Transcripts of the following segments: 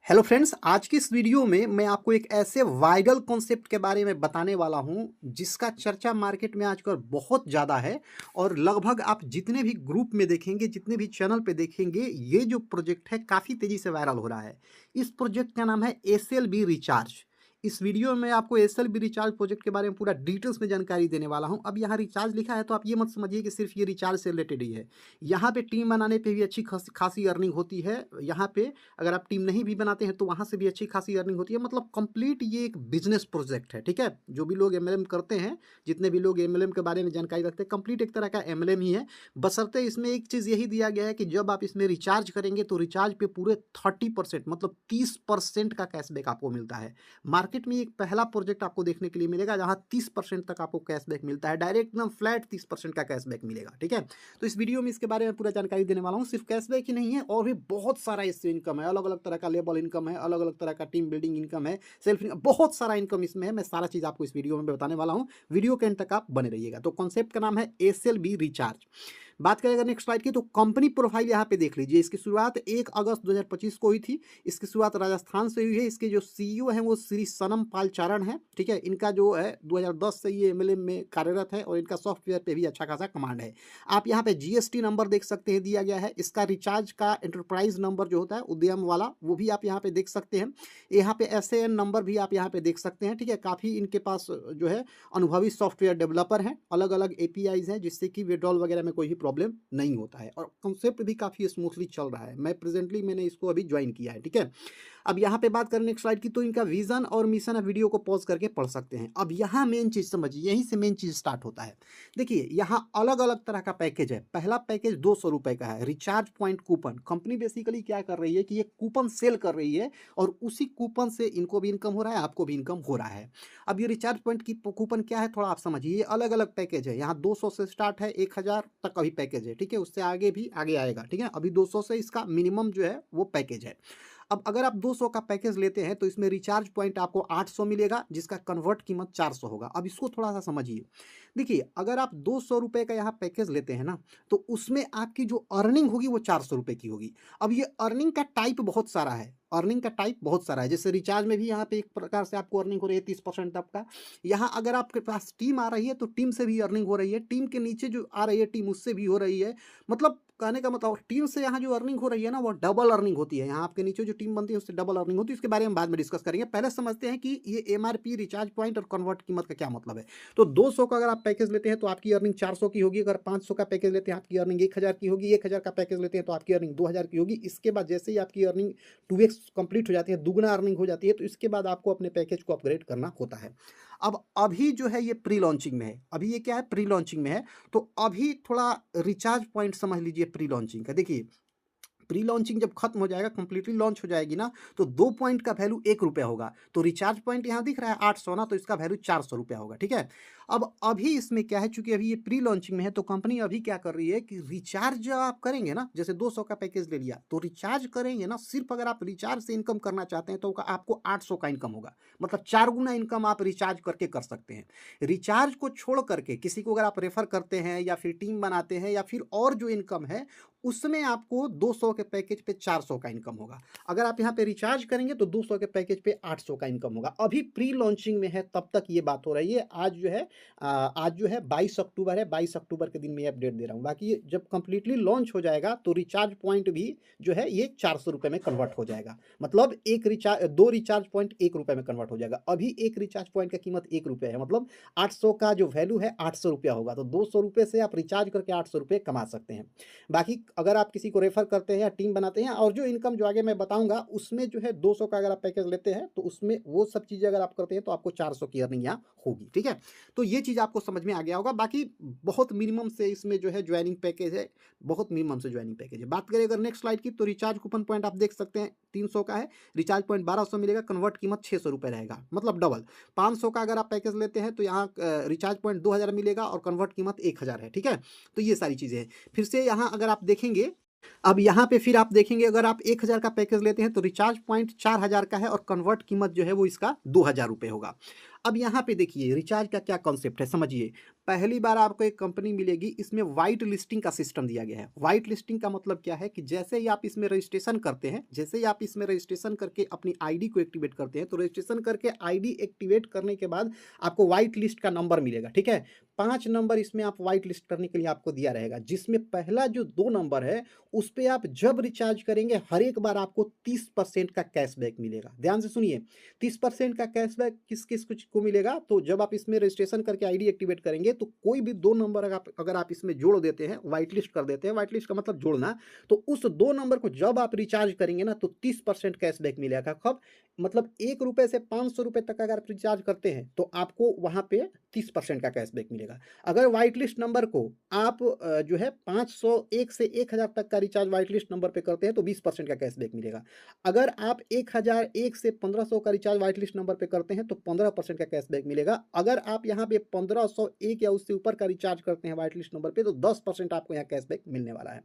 Hello friends, आज की इस वीडियो में मैं आपको एक ऐसे वायरल कॉन्सेप्ट के बारे में बताने वाला हूं जिसका चर्चा मार्केट में आजकल बहुत ज़्यादा है। और लगभग आप जितने भी ग्रुप में देखेंगे, जितने भी चैनल पे देखेंगे, ये जो प्रोजेक्ट है काफ़ी तेज़ी से वायरल हो रहा है। इस प्रोजेक्ट का नाम है एसएलबी रिचार्ज। इस वीडियो में आपको एसएलबी रिचार्ज प्रोजेक्ट के बारे में पूरा डिटेल्स में जानकारी देने वाला हूं। अब यहाँ रिचार्ज लिखा है तो आप ये मत समझिए कि सिर्फ ये रिचार्ज से रिलेटेड ही है। यहाँ पे टीम बनाने पे भी अच्छी खासी खासी अर्निंग होती है। यहाँ पे अगर आप टीम नहीं भी बनाते हैं तो वहाँ से भी अच्छी खासी अर्निंग होती है। मतलब कंप्लीट ये एक बिजनेस प्रोजेक्ट है, ठीक है। जो भी लोग एमएलएम करते हैं, जितने भी लोग एमएलएम के बारे में जानकारी रखते हैं, कंप्लीट एक तरह का एमएलएम ही है। बशर्ते इसमें एक चीज़ यही दिया गया है कि जब आप इसमें रिचार्ज करेंगे तो रिचार्ज पे पूरे 30% मतलब 30% का कैशबैक आपको मिलता है। मार्केट में एक पहला प्रोजेक्ट आपको देखने के लिए मिलेगा जहाँ 30% तक आपको कैशबैक मिलता है। डायरेक्ट एकदम फ्लैट 30% का कैशबैक मिलेगा, ठीक है। तो इस वीडियो में इसके बारे में पूरा जानकारी देने वाला हूँ। सिर्फ कैशबैक ही नहीं है, और भी बहुत सारा इससे इनकम है। अलग अलग तरह का लेबल इनकम है, अलग अलग तरह का टीम बिल्डिंग इनकम है, सेल्फ इनकम, बहुत सारा इनकम इसमें है। मैं सारा चीज़ आपको इस वीडियो में बताने वाला हूँ। वीडियो के एंड तक आप बने रहिएगा। तो कॉन्सेप्ट का नाम है एसएलबी रिचार्ज। बात करें अगर नेक्स्ट स्लाइड की, तो कंपनी प्रोफाइल यहाँ पे देख लीजिए। इसकी शुरुआत 1 अगस्त 2025 को हुई थी। इसकी शुरुआत राजस्थान से हुई है। इसके जो सीईओ हैं वो श्री सनम पाल चारण हैं, ठीक है। इनका जो है 2010 से ये एमएलएम में कार्यरत है और इनका सॉफ्टवेयर पे भी अच्छा खासा कमांड है। आप यहाँ पे जीएसटी नंबर देख सकते हैं, दिया गया है। इसका रिचार्ज का एंटरप्राइज नंबर जो होता है उद्यम वाला, वो भी आप यहाँ पे देख सकते हैं। यहाँ पे एसएएन नंबर भी आप यहाँ पे देख सकते हैं, ठीक है। काफ़ी इनके पास जो है अनुभवी सॉफ्टवेयर डेवलपर हैं। अलग अलग एपीआईज हैं जिससे कि विड्रॉल वगैरह में कोई भी प्रॉब्लम नहीं होता है, और कॉन्सेप्ट भी काफ़ी स्मूथली चल रहा है। मैंने इसको अभी ज्वाइन किया है, ठीक है। अब यहाँ पे बात करें नेक्स्ट स्लाइड की, तो इनका विजन और मिशन, वीडियो को पॉज करके पढ़ सकते हैं। अब यहाँ मेन चीज़ समझिए, यहीं से मेन चीज़ स्टार्ट होता है। देखिए यहाँ अलग अलग तरह का पैकेज है। पहला पैकेज 200 रुपये का है, recharge point coupon. Company basically क्या कर रही है कि ये कूपन सेल कर रही है, और उसी कूपन से इनको भी इनकम हो रहा है, आपको भी इनकम हो रहा है। अब ये रिचार्ज पॉइंट की कूपन क्या है, थोड़ा आप समझिए। ये अलग अलग पैकेज है। यहाँ 200 से स्टार्ट है, 1000 तक अभी पैकेज है, ठीक है। उससे आगे भी आगे आएगा, ठीक है। अभी 200 से इसका मिनिमम जो है वो पैकेज है। अब अगर आप 200 का पैकेज लेते हैं तो इसमें रिचार्ज पॉइंट आपको 800 मिलेगा, जिसका कन्वर्ट कीमत 400 होगा। अब इसको थोड़ा सा समझिए। देखिए अगर आप 200 रुपये का यहाँ पैकेज लेते हैं ना, तो उसमें आपकी जो अर्निंग होगी वो 400 रुपये की होगी। अब ये अर्निंग का टाइप बहुत सारा है। अर्निंग का टाइप बहुत सारा है। जैसे रिचार्ज में भी यहाँ पे एक प्रकार से आपको अर्निंग हो रही है 30% तक का। यहाँ अगर आपके पास टीम आ रही है तो टीम से भी अर्निंग हो रही है। टीम के नीचे जो आ रही है टीम, उससे भी हो रही है। मतलब कहने का मतलब टीम से यहाँ जो अर्निंग हो रही है ना, वो डबल अर्निंग होती है। यहाँ आपके नीचे जो टीम बनती है उससे डबल अर्निंग होती है। इसके बारे में बाद में डिस्कस करेंगे। पहले समझते हैं कि ये एमआरपी, रिचार्ज पॉइंट और कन्वर्ट कीमत का क्या मतलब है। तो 200 का अगर आप पैकेज लेते हैं तो आपकी अर्निंग 400 की होगी। अगर 500 का पैकेज लेते हैं आपकी अर्निंग 1000 की होगी। 1000 का पैकेज लेते हैं तो आपकी अर्निंग 2000 की होगी। इसके बाद जैसे ही आपकी अर्निंग 2x कंप्लीट हो जाती है, दुगना अर्निंग हो जाती है, तो इसके बाद आपको अपने पैकेज को अपग्रेड करना होता है। अब अभी जो है ये प्री लॉन्चिंग में है। अभी ये क्या है, प्री लॉन्चिंग में है। तो अभी थोड़ा रिचार्ज पॉइंट समझ लीजिए प्री लॉन्चिंग का। देखिए प्री लॉन्चिंग जब खत्म हो जाएगा, कंप्लीटली लॉन्च हो जाएगी ना, तो 2 पॉइंट का वैल्यू 1 रुपया होगा। तो रिचार्ज पॉइंट यहाँ दिख रहा है 800 ना, तो इसका वैल्यू 400 रुपया होगा, ठीक है। अब अभी इसमें क्या है, चूंकि अभी ये प्री लॉन्चिंग में है, तो कंपनी अभी क्या कर रही है कि रिचार्ज जब आप करेंगे ना, जैसे 200 का पैकेज ले लिया, तो रिचार्ज करेंगे ना, सिर्फ अगर आप रिचार्ज से इनकम करना चाहते हैं तो आपको 800 का इनकम होगा। मतलब 4 गुना इनकम आप रिचार्ज करके कर सकते हैं। रिचार्ज को छोड़ करके किसी को अगर आप रेफर करते हैं या फिर टीम बनाते हैं या फिर और जो इनकम है, उसमें आपको 200 के पैकेज पे 400 का इनकम होगा। अगर आप यहाँ पे रिचार्ज करेंगे तो 200 के पैकेज पे 800 का इनकम होगा। अभी प्री लॉन्चिंग में है, तब तक ये बात हो रही है। आज जो है 22 अक्टूबर है। 22 अक्टूबर के दिन में अपडेट दे रहा हूँ। बाकी जब कंप्लीटली लॉन्च हो जाएगा तो रिचार्ज पॉइंट भी जो है ये 400 रुपये में कन्वर्ट हो जाएगा। मतलब दो रिचार्ज पॉइंट 1 रुपये में कन्वर्ट हो जाएगा। अभी एक रिचार्ज पॉइंट का कीमत 1 रुपया है। मतलब 800 का जो वैल्यू है 800 रुपया होगा। तो 200 रुपये से आप रिचार्ज करके 800 रुपये कमा सकते हैं। बाकी अगर आप किसी को रेफर करते हैं या टीम बनाते हैं, और जो इनकम जो आगे मैं बताऊंगा, उसमें जो है 200 का अगर आप पैकेज लेते हैं तो उसमें वो सब चीज़ें अगर आप करते हैं तो आपको 400 की अर्निंग यहाँ होगी, ठीक है। तो ये चीज़ आपको समझ में आ गया होगा। बाकी बहुत मिनिमम से इसमें जो है ज्वाइनिंग पैकेज है, बहुत मिनिमम से ज्वाइनिंग पैकेज है। बात करें अगर नेक्स्ट स्लाइड की, तो रिचार्ज कूपन पॉइंट आप देख सकते हैं 300 का है। रिचार्ज पॉइंट 1200 मिलेगा, कन्वर्ट कीमत 600 रुपये रहेगा, मतलब डबल। 500 का अगर आप पैकेज लेते हैं तो यहाँ रिचार्ज पॉइंट 2000 मिलेगा और कन्वर्ट कीमत 1000 है, ठीक है। तो ये सारी चीज़ें हैं। फिर से यहाँ अगर आप देखेंगे, अब यहाँ पे फिर आप देखेंगे, अगर आप 1000 का पैकेज लेते हैं तो रिचार्ज पॉइंट 4000 का है और कन्वर्ट कीमत जो है वो इसका 2000 रुपये होगा। अब यहाँ पे देखिए रिचार्ज का क्या कॉन्सेप्ट है, समझिए। पहली बार आपको एक कंपनी मिलेगी, इसमें व्हाइट लिस्टिंग का सिस्टम दिया गया है। व्हाइट लिस्टिंग का मतलब क्या है कि जैसे ही आप इसमें रजिस्ट्रेशन करते हैं, जैसे ही आप इसमें रजिस्ट्रेशन करके अपनी आईडी को एक्टिवेट करते हैं, तो रजिस्ट्रेशन करके आईडी एक्टिवेट करने के बाद आपको व्हाइट लिस्ट का नंबर मिलेगा, ठीक है। 5 नंबर इसमें आप व्हाइट लिस्ट करने के लिए आपको दिया रहेगा, जिसमें पहला जो 2 नंबर है, उस पे आप जब रिचार्ज करेंगे, हर एक बार आपको 30% का कैशबैक मिलेगा। ध्यान से सुनिए, 30% का कैशबैक किस-किस कुछ को मिलेगा, तो जब आप इसमें रजिस्ट्रेशन करके आईडी एक्टिवेट करेंगे, तो कोई भी 2 नंबर अगर आप इसमें जोड़ देते हैं, व्हाइट लिस्ट कर देते हैं, व्हाइट लिस्ट का मतलब जोड़ना, तो उस 2 नंबर को जब आप रिचार्ज करेंगे ना, तो 30% कैशबैक मिलेगा। कब? मतलब ₹1 से ₹500 तक अगर आप रिचार्ज करते हैं, तो आपको वहाँ पे 30% का कैशबैक मिलेगा। अगर व्हाइट लिस्ट नंबर को आप जो है 501 से 1000 तक का रिचार्ज व्हाइट लिस्ट नंबर पे करते हैं, तो 20% का कैशबैक मिलेगा। अगर आप 1001 से 1500 का रिचार्ज व्हाइट लिस्ट नंबर पे करते हैं, तो 15% का कैशबैक मिलेगा। अगर आप यहाँ पे 1501 या उससे ऊपर का रिचार्ज करते हैं व्हाइट लिस्ट नंबर पे, तो 10% आपको यहाँ कैशबैक मिलने वाला है।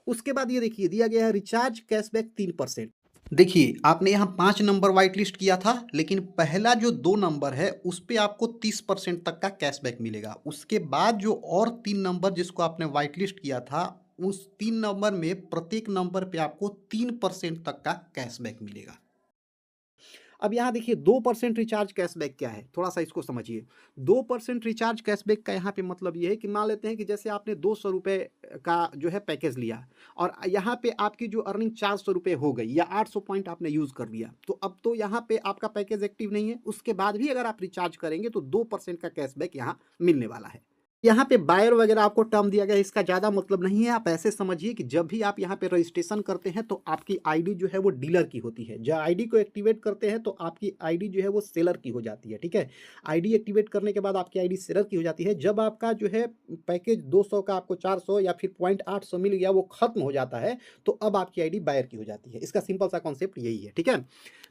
उसके बाद ये देखिए दिया गया है रिचार्ज कैशबैक 3%। देखिए आपने यहाँ 5 नंबर व्हाइट लिस्ट किया था, लेकिन पहला जो 2 नंबर है उस पे आपको 30% तक का कैशबैक मिलेगा। उसके बाद जो और 3 नंबर जिसको आपने व्हाइट लिस्ट किया था, उस 3 नंबर में प्रत्येक नंबर पे आपको 3% तक का कैशबैक मिलेगा। अब यहाँ देखिए 2% रिचार्ज कैशबैक क्या है, थोड़ा-सा इसको समझिए। 2% रिचार्ज कैशबैक का यहाँ पे मतलब ये है कि मान लेते हैं कि जैसे आपने ₹200 का जो है पैकेज लिया और यहाँ पे आपकी जो अर्निंग ₹400 हो गई या 800 पॉइंट आपने यूज़ कर लिया, तो अब तो यहाँ पे आपका पैकेज एक्टिव नहीं है। उसके बाद भी अगर आप रिचार्ज करेंगे तो 2% का कैशबैक यहाँ मिलने वाला है। यहाँ पे बायर वगैरह आपको टर्म दिया गया है, इसका ज़्यादा मतलब नहीं है। आप ऐसे समझिए कि जब भी आप यहाँ पे रजिस्ट्रेशन करते हैं, तो आपकी आईडी जो है वो डीलर की होती है। जब आईडी को एक्टिवेट करते हैं, तो आपकी आईडी जो है वो सेलर की हो जाती है, ठीक है। आईडी एक्टिवेट करने के बाद आपकी आईडी सेलर की हो जाती है। जब आपका जो है पैकेज 200 का आपको 400 या फिर पॉइंट 800 मिल गया, वो खत्म हो जाता है, तो अब आपकी आईडी बायर की हो जाती है। इसका सिंपल सा कॉन्सेप्ट यही है, ठीक है।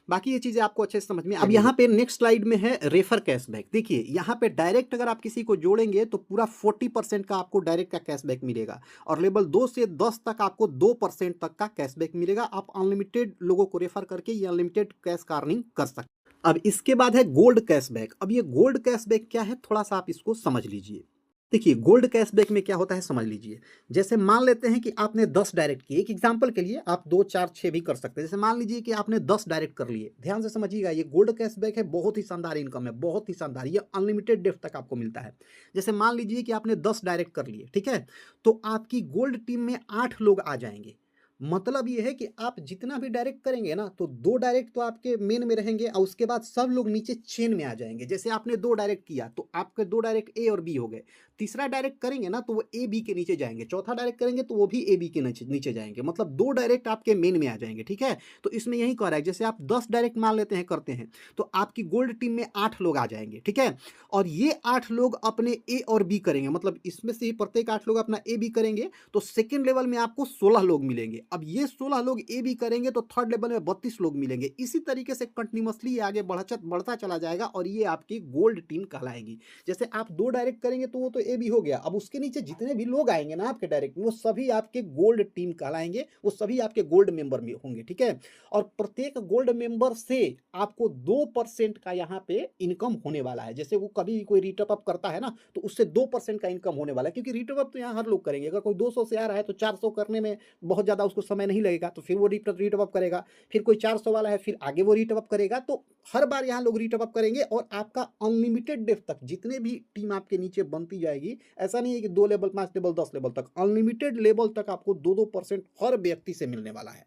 बाकी ये चीज़ें आपको अच्छे से समझ में। अब यहाँ पे नेक्स्ट स्लाइड में है रेफर कैशबैक। देखिए यहाँ पे डायरेक्ट अगर आप किसी को जोड़ेंगे, तो पूरा 40% का आपको डायरेक्ट का कैशबैक मिलेगा और लेवल 2 से 10 तक आपको 2% तक का कैशबैक मिलेगा। आप अनलिमिटेड लोगों को रेफर करके ये अनलिमिटेड कैश का अर्निंग कर सकते हैं। अब इसके बाद है गोल्ड कैशबैक। अब ये गोल्ड कैशबैक क्या है, थोड़ा सा आप इसको समझ लीजिए। देखिए गोल्ड कैशबैक में क्या होता है समझ लीजिए। जैसे मान लेते हैं कि आपने 10 डायरेक्ट किए, एक एग्जांपल के लिए आप 2 4 6 भी कर सकते हैं। जैसे मान लीजिए कि आपने 10 डायरेक्ट कर लिए, ध्यान से समझिएगा, ये गोल्ड कैशबैक है, बहुत ही शानदार इनकम है, बहुत ही शानदार, ये अनलिमिटेड डेट तक आपको मिलता है। जैसे मान लीजिए कि आपने 10 डायरेक्ट कर लिए, ठीक है, तो आपकी गोल्ड टीम में 8 लोग आ जाएंगे। मतलब ये है कि आप जितना भी डायरेक्ट करेंगे ना, तो 2 डायरेक्ट तो आपके मेन में रहेंगे और उसके बाद सब लोग नीचे चेन में आ जाएंगे। जैसे आपने 2 डायरेक्ट किया, तो आपके 2 डायरेक्ट ए और बी हो गए। तीसरा डायरेक्ट करेंगे ना, तो वो ए बी के नीचे जाएंगे। चौथा डायरेक्ट करेंगे तो वो भी ए बी के नीचे जाएंगे। मतलब 2 डायरेक्ट आपके मेन में आ जाएंगे, ठीक है। तो इसमें यही कह रहा है, जैसे आप 10 डायरेक्ट मान लेते हैं करते हैं, तो आपकी गोल्ड टीम में 8 लोग आ जाएंगे, ठीक है। और ये 8 लोग अपने ए और बी करेंगे, मतलब इसमें से ही प्रत्येक 8 लोग अपना ए बी करेंगे, तो सेकेंड लेवल में आपको 16 लोग मिलेंगे। अब ये 16 लोग ए बी करेंगे, तो थर्ड लेवल में 32 लोग मिलेंगे। इसी तरीके से कंटिन्यूअसली ये आगे बढ़ता चला जाएगा और ये आपकी गोल्ड टीम कहलाएगी। जैसे आप 2 डायरेक्ट करेंगे तो वो तो ए बी हो गया। अब उसके नीचे जितने भी लोग आएंगे ना आपके डायरेक्ट में, वो सभी आपके गोल्ड टीम कहलाएंगे, वो सभी आपके गोल्ड मेंबर में होंगे, ठीक है। और प्रत्येक गोल्ड मेंबर से आपको 2% का यहाँ पे इनकम होने वाला है। जैसे वो कभी कोई रीटॉप अप करता है ना, तो उससे 2% का इनकम होने वाला है, क्योंकि रीटॉप अप तो यहाँ हर लोग करेंगे। अगर कोई 200 से आ रहा है, तो 400 करने में बहुत ज़्यादा उसको समय नहीं लगेगा, तो फिर वो रीटॉप अप करेगा। फिर कोई 400 वाला है, फिर आगे वो रीटॉप अप करेगा। तो हर बार यहाँ लोग रीटॉप अप करेंगे और आपका अनलिमिटेड डेप्थ तक जितने भी टीम आपके नीचे बनती जाएगी, ऐसा नहीं है कि 2 लेवल 5 लेवल 10 लेवल तक, अनलिमिटेड लेवल तक आपको 2% हर व्यक्ति से मिलने वाला है।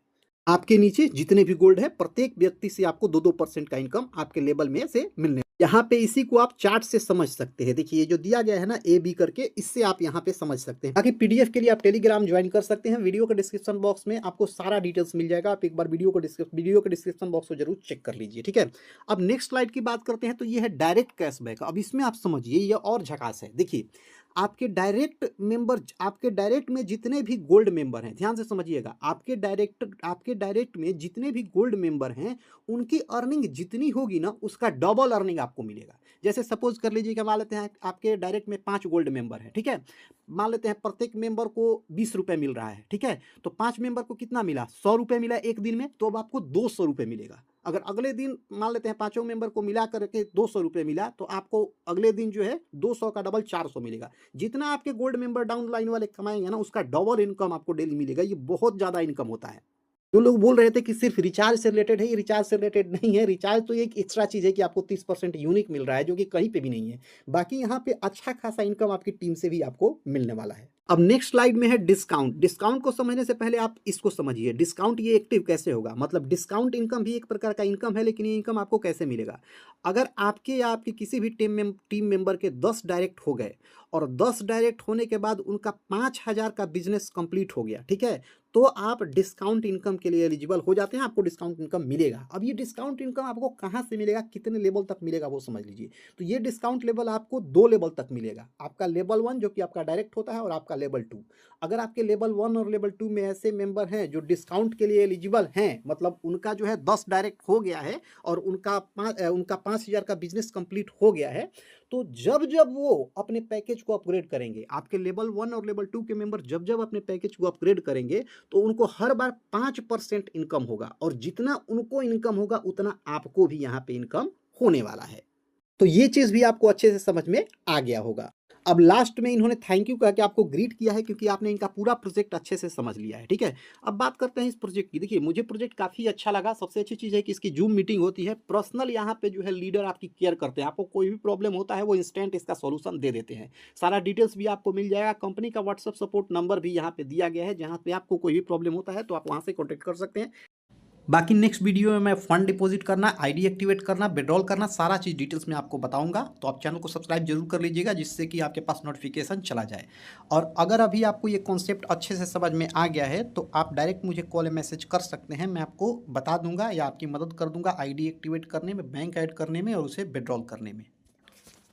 आपके नीचे जितने भी गोल्ड है, प्रत्येक व्यक्ति से आपको 2% का इनकम आपके लेवल में से मिलने। यहाँ पे इसी को आप चार्ट से समझ सकते हैं। देखिए ये जो दिया गया है ना ए बी करके, इससे आप यहाँ पे समझ सकते हैं। बाकी पीडीएफ के लिए आप टेलीग्राम ज्वाइन कर सकते हैं। वीडियो के डिस्क्रिप्शन बॉक्स में आपको सारा डिटेल्स मिल जाएगा। आप एक बार वीडियो के डिस्क्रिप्शन बॉक्स को जरूर चेक कर लीजिए, ठीक है। अब नेक्स्ट स्लाइड की बात करते हैं, तो ये है डायरेक्ट कैशबैक। अब इसमें आप समझिए, ये और झकास है। देखिए आपके डायरेक्ट में जितने भी गोल्ड मेंबर हैं, ध्यान से समझिएगा, आपके डायरेक्ट में जितने भी गोल्ड मेंबर हैं, उनकी अर्निंग जितनी होगी ना, उसका डबल अर्निंग आपको मिलेगा। जैसे सपोज कर लीजिए कि मान लेते हैं आपके डायरेक्ट में 5 गोल्ड मेंबर है, ठीक है। मान लेते हैं प्रत्येक मेंबर को 20 रुपए मिल रहा है, ठीक है। तो 5 मेंबर को कितना मिला, 100 रुपए मिला एक दिन में, तो अब आपको 200 रुपए मिलेगा। अगर अगले दिन मान लेते हैं पाँचों मेंबर को मिला करके 200 रुपये मिला, तो आपको अगले दिन जो है 200 का डबल 400 मिलेगा। जितना आपके गोल्ड मेंबर डाउन लाइन वाले कमाएंगे ना, उसका डबल इनकम आपको डेली मिलेगा। ये बहुत ज़्यादा इनकम होता है। जो लोग बोल रहे थे कि सिर्फ रिचार्ज से रिलेटेड है, ये रिचार्ज से रिलेटेड नहीं है। रिचार्ज तो एक एक्स्ट्रा चीज़ है कि आपको 30% यूनिक मिल रहा है, जो कि कहीं पे भी नहीं है। बाकी यहाँ पे अच्छा खासा इनकम आपकी टीम से भी आपको मिलने वाला है। अब नेक्स्ट स्लाइड में है डिस्काउंट। डिस्काउंट को समझने से पहले आप इसको समझिए, डिस्काउंट ये एक्टिव कैसे होगा। मतलब डिस्काउंट इनकम भी एक प्रकार का इनकम है, लेकिन ये इनकम आपको कैसे मिलेगा। अगर आपके या आपके किसी भी टीम मेंबर के 10 डायरेक्ट हो गए और 10 डायरेक्ट होने के बाद उनका 5,000 का बिजनेस कंप्लीट हो गया, ठीक है, तो आप डिस्काउंट इनकम के लिए एलिजिबल हो जाते हैं, आपको डिस्काउंट इनकम मिलेगा। अब ये डिस्काउंट इनकम आपको कहाँ से मिलेगा, कितने लेवल तक मिलेगा, वो समझ लीजिए। तो ये डिस्काउंट लेवल आपको 2 लेवल तक मिलेगा। आपका लेवल 1 जो कि आपका डायरेक्ट होता है, और आपका लेवल 2। अगर आपके लेवल 1 और लेवल 2 में ऐसे मेंबर हैं जो डिस्काउंट के लिए एलिजिबल हैं, मतलब उनका जो है 10 डायरेक्ट हो गया है और उनका 5,000 का बिजनेस कंप्लीट हो गया है, तो जब जब वो अपने पैकेज को अपग्रेड करेंगे, आपके लेवल 1 और लेवल 2 के मेंबर जब जब अपने पैकेज को अपग्रेड करेंगे, तो उनको हर बार 5% इनकम होगा, और जितना उनको इनकम होगा उतना आपको भी यहाँ पे इनकम होने वाला है। तो ये चीज़ भी आपको अच्छे से समझ में आ गया होगा। अब लास्ट में इन्होंने थैंक यू कह के आपको ग्रीट किया है, क्योंकि आपने इनका पूरा प्रोजेक्ट अच्छे से समझ लिया है, ठीक है। अब बात करते हैं इस प्रोजेक्ट की। देखिए, मुझे प्रोजेक्ट काफ़ी अच्छा लगा। सबसे अच्छी चीज़ है कि इसकी जूम मीटिंग होती है। पर्सनल यहाँ पे जो है लीडर आपकी केयर करते हैं। आपको कोई भी प्रॉब्लम होता है, वो इंस्टेंट इसका सॉल्यूशन दे देते हैं। सारा डिटेल्स भी आपको मिल जाएगा। कंपनी का व्हाट्सएप सपोर्ट नंबर भी यहाँ पे दिया गया है, जहाँ पे आपको कोई भी प्रॉब्लम होता है तो आप वहाँ से कॉन्टैक्ट कर सकते हैं। बाकी नेक्स्ट वीडियो में मैं फंड डिपॉजिट करना, आईडी एक्टिवेट करना, विड्रॉल करना, सारा चीज़ डिटेल्स में आपको बताऊंगा। तो आप चैनल को सब्सक्राइब जरूर कर लीजिएगा, जिससे कि आपके पास नोटिफिकेशन चला जाए। और अगर अभी आपको ये कॉन्सेप्ट अच्छे से समझ में आ गया है, तो आप डायरेक्ट मुझे कॉल या मैसेज कर सकते हैं। मैं आपको बता दूंगा या आपकी मदद कर दूंगा आईडी एक्टिवेट करने में, बैंक ऐड करने में और उसे विड्रॉल करने में।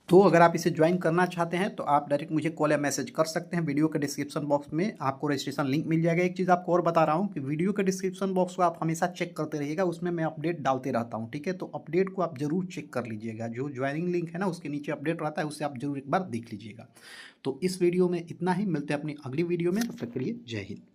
तो अगर आप इसे ज्वाइन करना चाहते हैं, तो आप डायरेक्ट मुझे कॉल या मैसेज कर सकते हैं। वीडियो के डिस्क्रिप्शन बॉक्स में आपको रजिस्ट्रेशन लिंक मिल जाएगा। एक चीज़ आपको और बता रहा हूँ कि वीडियो के डिस्क्रिप्शन बॉक्स को आप हमेशा चेक करते रहिएगा, उसमें मैं अपडेट डालते रहता हूँ, ठीक है। तो अपडेट को आप जरूर चेक कर लीजिएगा। जो ज्वाइनिंग लिंक है ना, उसके नीचे अपडेट रहता है, उससे आप जरूर एक बार देख लीजिएगा। तो इस वीडियो में इतना ही। मिलते हैं अपनी अगली वीडियो में, तब तक के लिए जय हिंद।